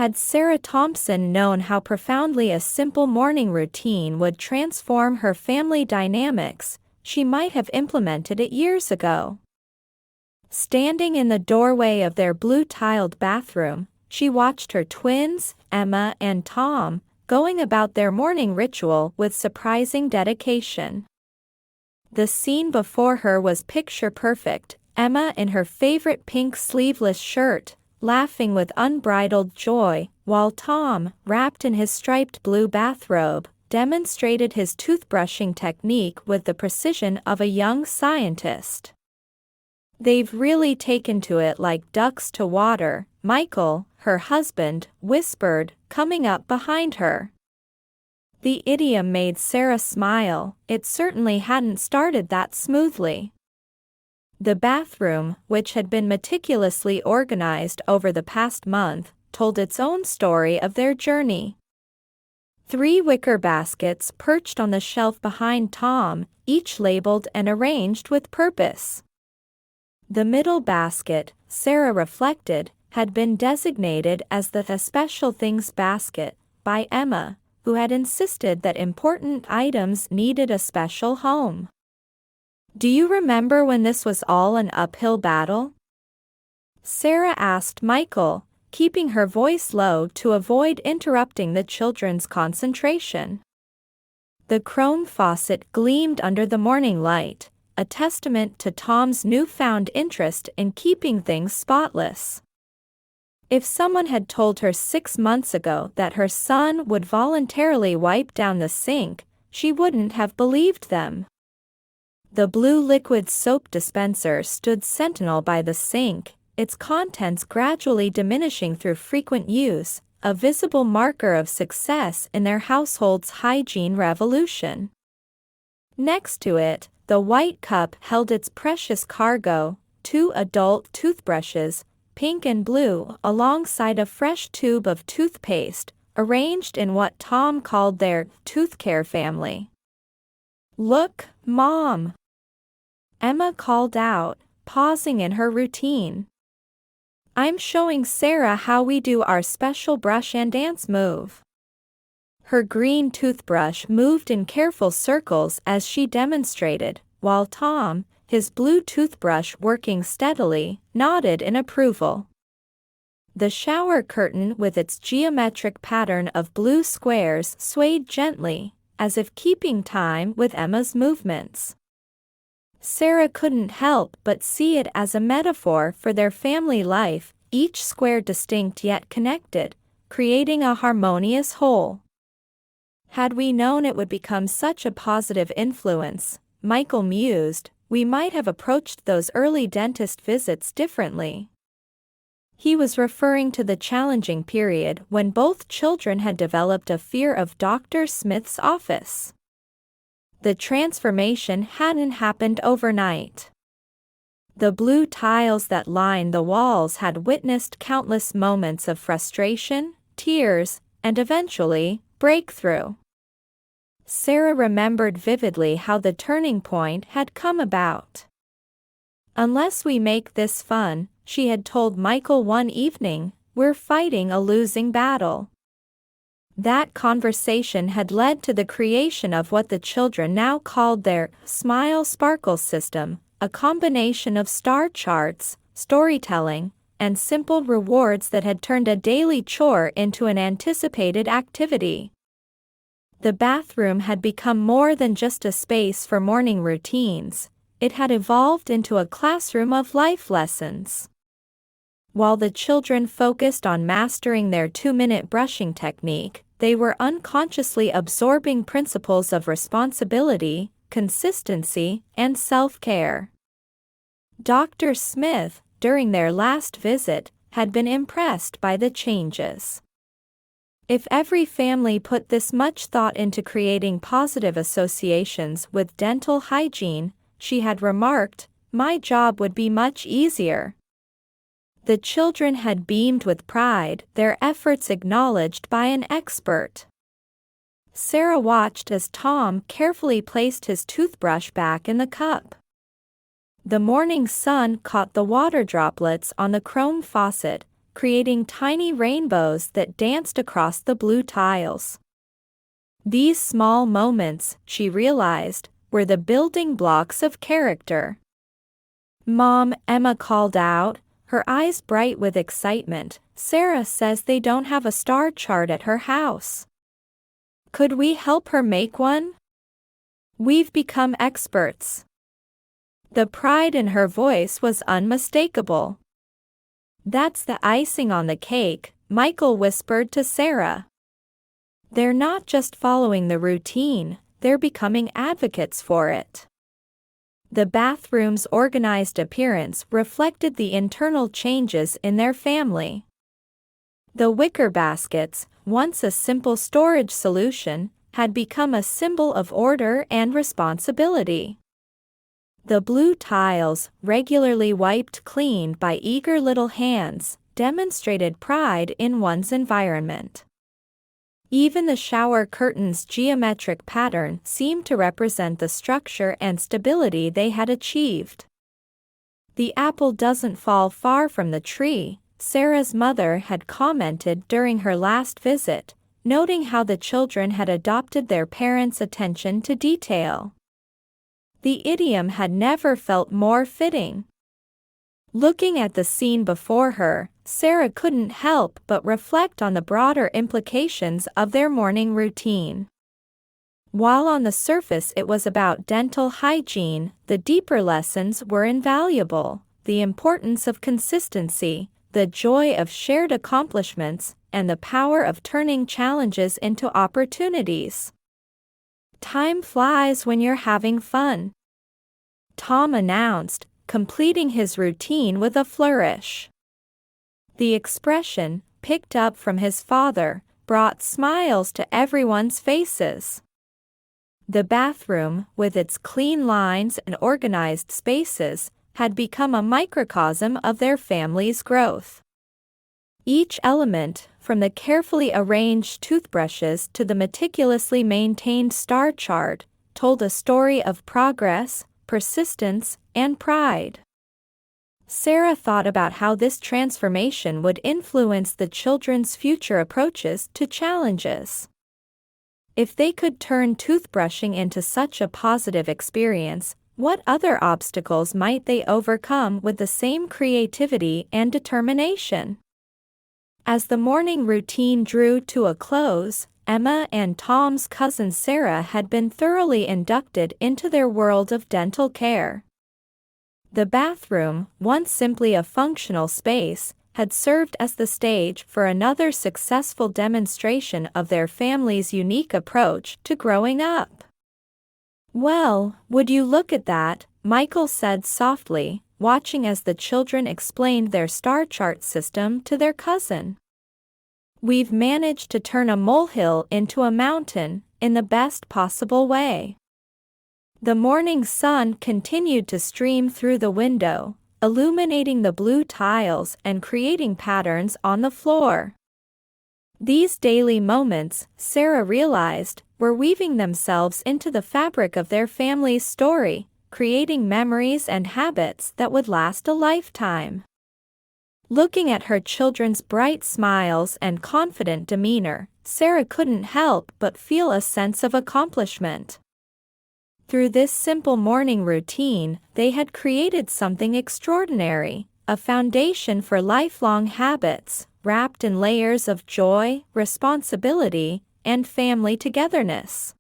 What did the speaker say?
Had Sarah Thompson known how profoundly a simple morning routine would transform her family dynamics, she might have implemented it years ago. Standing in the doorway of their blue-tiled bathroom, she watched her twins, Emma and Tom, going about their morning ritual with surprising dedication. The scene before her was picture-perfect, Emma in her favorite pink sleeveless shirt, laughing with unbridled joy, while Tom, wrapped in his striped blue bathrobe, demonstrated his toothbrushing technique with the precision of a young scientist. "They've really taken to it like ducks to water," Michael, her husband, whispered, coming up behind her. The idiom made Sarah smile. It certainly hadn't started that smoothly. The bathroom, which had been meticulously organized over the past month, told its own story of their journey. 3 wicker baskets perched on the shelf behind Tom, each labeled and arranged with purpose. The middle basket, Sarah reflected, had been designated as the special things basket by Emma, who had insisted that important items needed a special home. "Do you remember when this was all an uphill battle?" Sarah asked Michael, keeping her voice low to avoid interrupting the children's concentration. The chrome faucet gleamed under the morning light, a testament to Tom's newfound interest in keeping things spotless. If someone had told her 6 months ago that her son would voluntarily wipe down the sink, she wouldn't have believed them. The blue liquid soap dispenser stood sentinel by the sink, its contents gradually diminishing through frequent use, a visible marker of success in their household's hygiene revolution. Next to it, the white cup held its precious cargo, 2 adult toothbrushes, pink and blue, alongside a fresh tube of toothpaste, arranged in what Tom called their tooth care family. "Look, Mom!" Emma called out, pausing in her routine. "I'm showing Sarah how we do our special brush and dance move." Her green toothbrush moved in careful circles as she demonstrated, while Tom, his blue toothbrush working steadily, nodded in approval. The shower curtain with its geometric pattern of blue squares swayed gently, as if keeping time with Emma's movements. Sarah couldn't help but see it as a metaphor for their family life, each square distinct yet connected, creating a harmonious whole. "Had we known it would become such a positive influence," Michael mused, "we might have approached those early dentist visits differently." He was referring to the challenging period when both children had developed a fear of Dr. Smith's office. The transformation hadn't happened overnight. The blue tiles that lined the walls had witnessed countless moments of frustration, tears, and eventually, breakthrough. Sarah remembered vividly how the turning point had come about. "Unless we make this fun," she had told Michael one evening, "we're fighting a losing battle." That conversation had led to the creation of what the children now called their Smile Sparkle system, a combination of star charts, storytelling, and simple rewards that had turned a daily chore into an anticipated activity. The bathroom had become more than just a space for morning routines, it had evolved into a classroom of life lessons. While the children focused on mastering their 2-minute brushing technique, they were unconsciously absorbing principles of responsibility, consistency, and self-care. Dr. Smith, during their last visit, had been impressed by the changes. If every family put this much thought into creating positive associations with dental hygiene, she had remarked, my job would be much easier. The children had beamed with pride, their efforts acknowledged by an expert. Sarah watched as Tom carefully placed his toothbrush back in the cup. The morning sun caught the water droplets on the chrome faucet, creating tiny rainbows that danced across the blue tiles. These small moments, she realized, were the building blocks of character. "Mom," Emma called out, her eyes bright with excitement, "Sarah says they don't have a star chart at her house. Could we help her make one? We've become experts." The pride in her voice was unmistakable. "That's the icing on the cake," Michael whispered to Sarah. "They're not just following the routine, they're becoming advocates for it." The bathroom's organized appearance reflected the internal changes in their family. The wicker baskets, once a simple storage solution, had become a symbol of order and responsibility. The blue tiles, regularly wiped clean by eager little hands, demonstrated pride in one's environment. Even the shower curtain's geometric pattern seemed to represent the structure and stability they had achieved. "The apple doesn't fall far from the tree," Sarah's mother had commented during her last visit, noting how the children had adopted their parents' attention to detail. The idiom had never felt more fitting. Looking at the scene before her, Sarah couldn't help but reflect on the broader implications of their morning routine. While on the surface it was about dental hygiene, the deeper lessons were invaluable: the importance of consistency, the joy of shared accomplishments, and the power of turning challenges into opportunities. "Time flies when you're having fun," Tom announced, completing his routine with a flourish. The expression, picked up from his father, brought smiles to everyone's faces. The bathroom, with its clean lines and organized spaces, had become a microcosm of their family's growth. Each element, from the carefully arranged toothbrushes to the meticulously maintained star chart, told a story of progress, persistence, and pride. Sarah thought about how this transformation would influence the children's future approaches to challenges. If they could turn toothbrushing into such a positive experience, what other obstacles might they overcome with the same creativity and determination? As the morning routine drew to a close, Emma and Tom's cousin Sarah had been thoroughly inducted into their world of dental care. The bathroom, once simply a functional space, had served as the stage for another successful demonstration of their family's unique approach to growing up. "Well, would you look at that," Michael said softly, watching as the children explained their star chart system to their cousin. "We've managed to turn a molehill into a mountain, in the best possible way." The morning sun continued to stream through the window, illuminating the blue tiles and creating patterns on the floor. These daily moments, Sarah realized, were weaving themselves into the fabric of their family's story, creating memories and habits that would last a lifetime. Looking at her children's bright smiles and confident demeanor, Sarah couldn't help but feel a sense of accomplishment. Through this simple morning routine, they had created something extraordinary, a foundation for lifelong habits, wrapped in layers of joy, responsibility, and family togetherness.